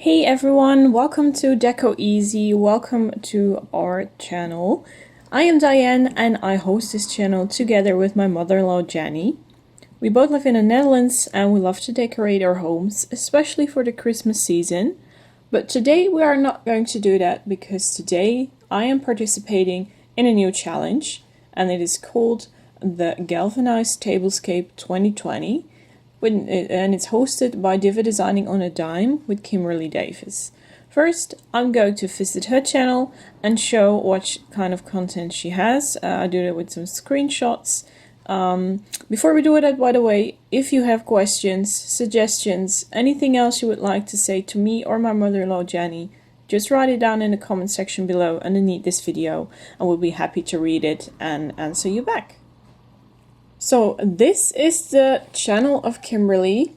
Hey everyone, welcome to Deco Easy, welcome to our channel. I am Diane and I host this channel together with my mother-in-law Jenny. We both live in the Netherlands and we love to decorate our homes, especially for the Christmas season. But today we are not going to do that because today I am participating in a new challenge and it is called the Galvanized Tablescape 2020. And it's hosted by Diva Designing on a Dime with Kimberly Davis. First, I'm going to visit her channel and show what kind of content she has. I do that with some screenshots. Before we do that, by the way, if you have questions, suggestions, anything else you would like to say to me or my mother-in-law Jenny, just write it down in the comment section below underneath this video and we'll be happy to read it and answer you back. So this is the channel of Kimberly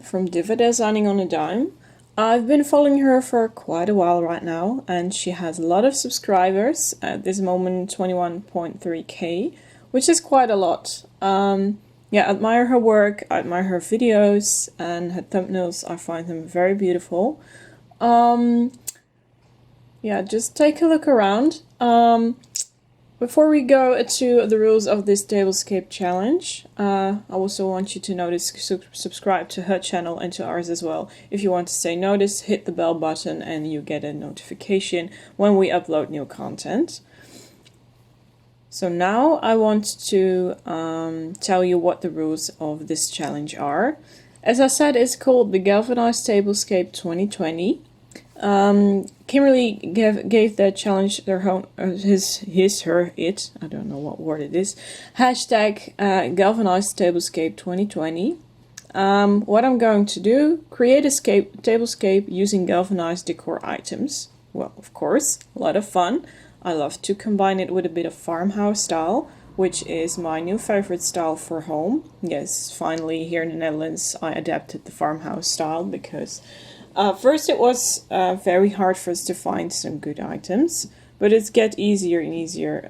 from Diva Designing on a Dime. I've been following her for quite a while right now and she has a lot of subscribers, at this moment 21.3k, which is quite a lot. I admire her work, I admire her videos and her thumbnails. I find them very beautiful. Just take a look around. Before we go to the rules of this Tablescape challenge, I also want you to notice, subscribe to her channel and to ours as well. If you want to say notice, hit the bell button and you get a notification when we upload new content. So now I want to tell you what the rules of this challenge are. As I said, it's called the Galvanized Tablescape 2020. Kimberly gave that challenge their home, it, I don't know what word it is, hashtag Galvanized Tablescape 2020. What I'm going to do, create a tablescape using galvanized decor items. Well, of course, a lot of fun. I love to combine it with a bit of farmhouse style, which is my new favorite style for home. Yes, finally here in the Netherlands I adapted the farmhouse style because first it was very hard for us to find some good items, but it's get easier and easier,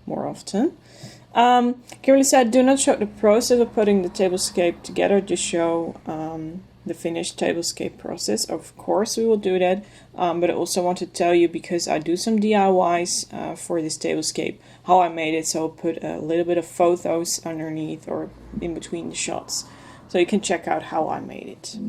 more often. Kimberly said, do not show the process of putting the tablescape together, just show the finished tablescape process. Of course we will do that, but I also want to tell you, because I do some DIYs for this tablescape, how I made it. So I'll put a little bit of photos underneath or in between the shots, so you can check out how I made it.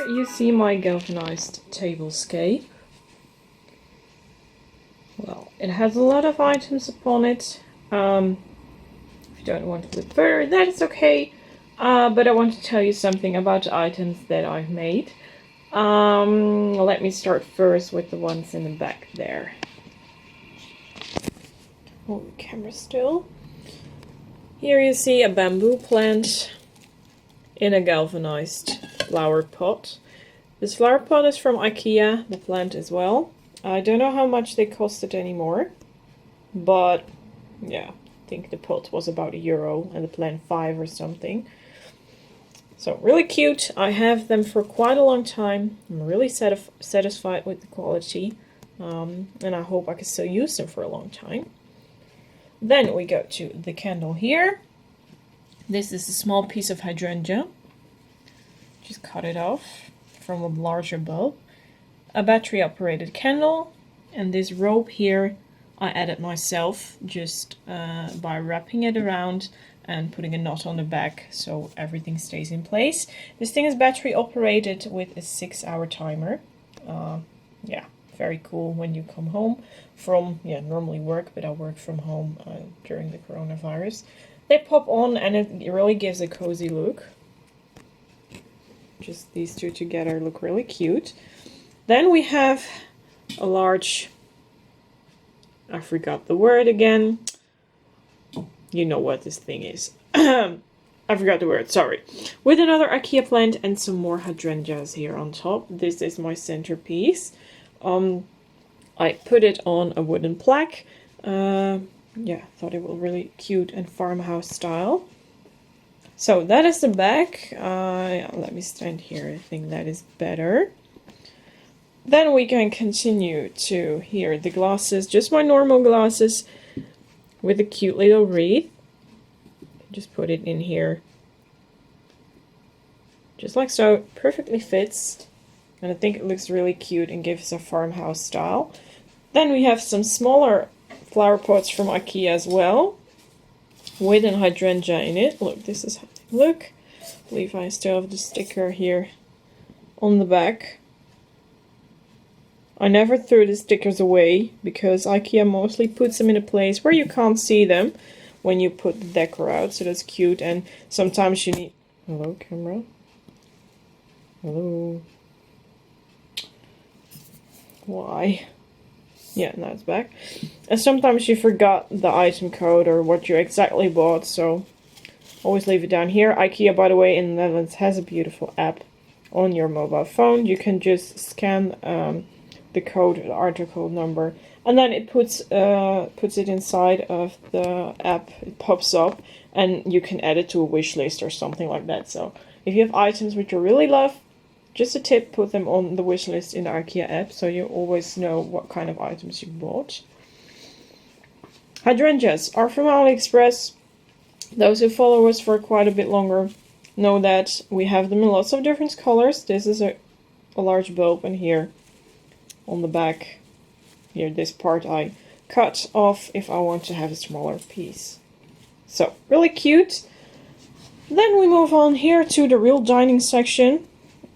You see my galvanized tablescape. Well, it has a lot of items upon it. If you don't want to look further, that is okay. But I want to tell you something about the items that I've made. Let me start first with the ones in the back there. Hold the camera still. Here you see a bamboo plant in a galvanized flower pot. This flower pot is from IKEA, the plant as well. I don't know how much they costed anymore, but yeah, I think the pot was about €1 and the plant 5 or something. So really cute. I have them for quite a long time. I'm really satisfied with the quality, and I hope I can still use them for a long time. Then we go to the candle here. This is a small piece of hydrangea. Just cut it off from a larger bulb. A battery operated candle, and this rope here I added myself just by wrapping it around and putting a knot on the back so everything stays in place. This thing is battery operated with a 6-hour timer. Yeah, very cool when you come home from, normally work, but I work from home during the coronavirus. They pop on and it really gives a cozy look. Just these two together look really cute. Then we have a large, I forgot the word again. You know what this thing is. I forgot the word, sorry. With another IKEA plant and some more hydrangeas here on top. This is my centerpiece. I put it on a wooden plaque. Yeah, thought it was really cute and farmhouse style. So that is the back. Let me stand here. I think that is better. Then we can continue to here the glasses, just my normal glasses with a cute little wreath. Just put it in here, just like so. Perfectly fits, and I think it looks really cute and gives a farmhouse style. Then we have some smaller flower pots from IKEA as well, with an hydrangea in it. Look, this is how they look. I believe I still have the sticker here on the back. I never threw the stickers away because IKEA mostly puts them in a place where you can't see them when you put the decor out, so that's cute. And sometimes you need... Hello, camera? Hello? Why? Yeah, now it's back. And sometimes you forgot the item code or what you exactly bought, so always leave it down here. IKEA, by the way, in the Netherlands has a beautiful app on your mobile phone. You can just scan the code, the article number, and then it puts it inside of the app. It pops up, and you can add it to a wish list or something like that. So if you have items which you really love, just a tip, put them on the wish list in the IKEA app, so you always know what kind of items you bought. Hydrangeas are from AliExpress. Those who follow us for quite a bit longer know that we have them in lots of different colors. This is a large bulb, and here on the back, here this part I cut off if I want to have a smaller piece. So really cute. Then we move on here to the real dining section.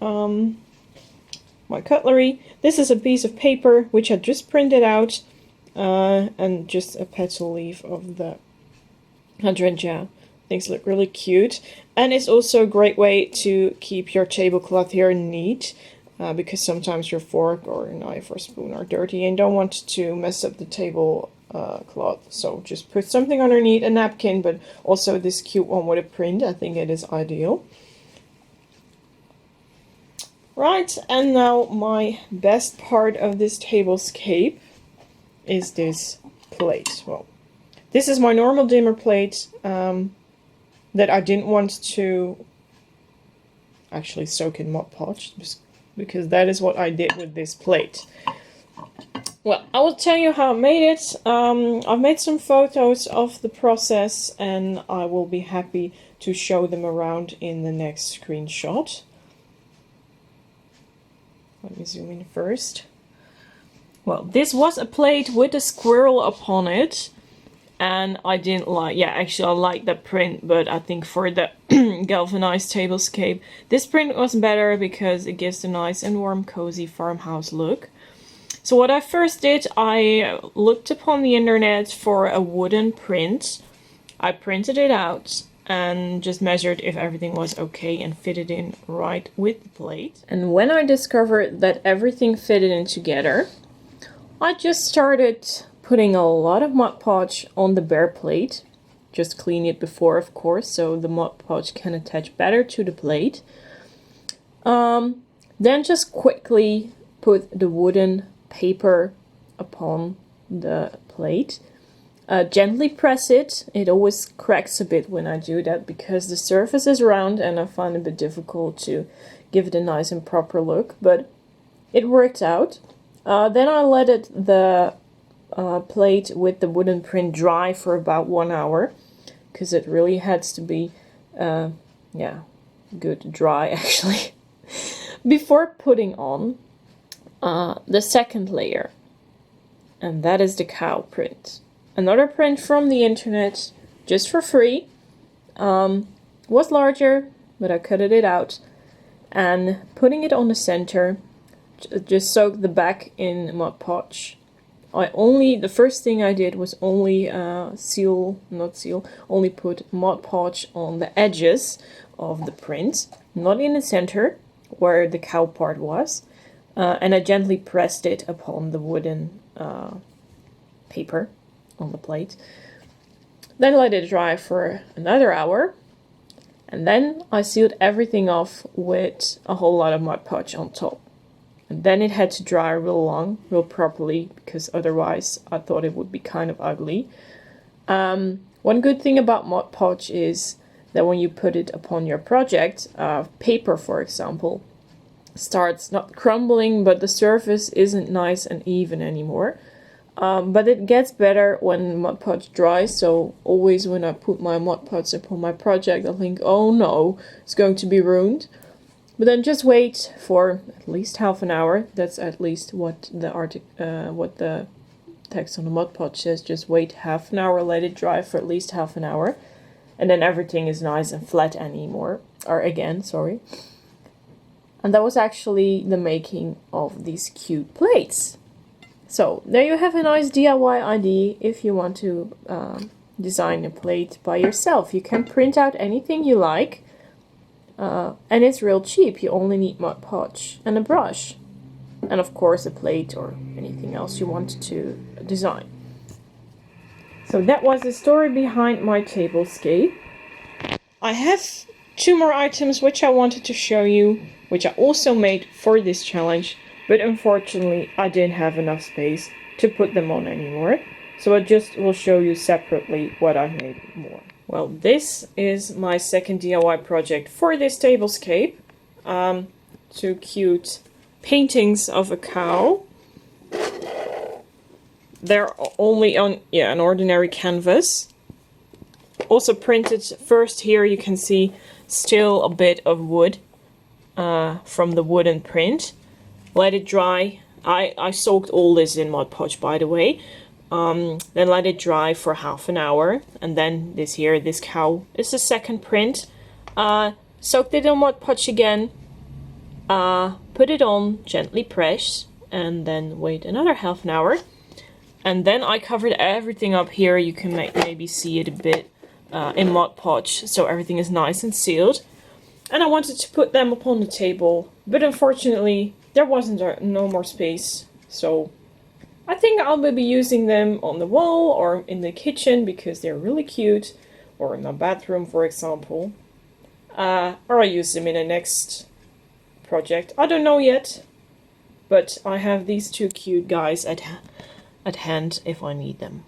My cutlery. This is a piece of paper which I just printed out, and just a petal leaf of the hydrangea. Things look really cute, and it's also a great way to keep your tablecloth here neat, because sometimes your fork or knife or spoon are dirty and don't want to mess up the table cloth. So just put something underneath, a napkin, but also this cute one with a print. I think it is ideal. Right, and now my best part of this tablescape is this plate. Well, this is my normal dimmer plate that I didn't want to actually soak in Mod Podge, because that is what I did with this plate. Well, I will tell you how I made it. I've made some photos of the process, and I will be happy to show them around in the next screenshot. Let me zoom in first. Well, this was a plate with a squirrel upon it, and I didn't like, actually I like the print, but I think for the galvanized tablescape, this print was better because it gives a nice and warm, cozy farmhouse look. So what I first did, I looked upon the internet for a wooden print. I printed it out and just measured if everything was okay and fitted in right with the plate. And when I discovered that everything fitted in together, I just started putting a lot of Mod Podge on the bare plate. Just clean it before, of course, so the Mod Podge can attach better to the plate. Then just quickly put the wooden paper upon the plate. Gently press it. It always cracks a bit when I do that because the surface is round and I find it a bit difficult to give it a nice and proper look, but it worked out. Then I let the plate with the wooden print dry for about 1 hour, because it really has to be good dry actually before putting on the second layer, and that is the cow print. Another print from the internet, just for free. Was larger, but I cut it out, and putting it on the center, just soaked the back in Mod Podge. The first thing I did was only only put Mod Podge on the edges of the print, not in the center where the cow part was, and I gently pressed it upon the wooden paper on the plate. Then let it dry for another hour, and then I sealed everything off with a whole lot of Mod Podge on top. And then it had to dry real properly, because otherwise I thought it would be kind of ugly. One good thing about Mod Podge is that when you put it upon your project, paper for example, starts not crumbling, but the surface isn't nice and even anymore. But it gets better when Mod Podge dries, so always when I put my Mod Podge upon my project, I think, oh no, it's going to be ruined. But then just wait for at least half an hour. That's at least what the text on the Mod Podge says. Just wait half an hour, let it dry for at least half an hour, and then everything is nice and flat again. And that was actually the making of these cute plates. So there you have a nice DIY idea if you want to design a plate by yourself. You can print out anything you like. And it's real cheap. You only need Mod Podge and a brush, and of course a plate or anything else you want to design. So that was the story behind my tablescape. I have 2 more items which I wanted to show you, which I also made for this challenge, but unfortunately I didn't have enough space to put them on anymore. So I just will show you separately what I've made more. Well, this is my second DIY project for this tablescape. 2 cute paintings of a cow. They're only on an ordinary canvas. Also printed first. Here you can see still a bit of wood from the wooden print. Let it dry. I soaked all this in Mod Podge, by the way. Then let it dry for half an hour, and then this cow is the second print. Soaked it in Mod Podge again, put it on, gently press, and then wait another half an hour. And then I covered everything up here. You can maybe see it a bit in Mod Podge, so everything is nice and sealed. And I wanted to put them upon the table, but unfortunately there wasn't no more space, so I think I'll be using them on the wall or in the kitchen because they're really cute, or in my bathroom for example, or I'll use them in the next project. I don't know yet, but I have these 2 cute guys at hand if I need them.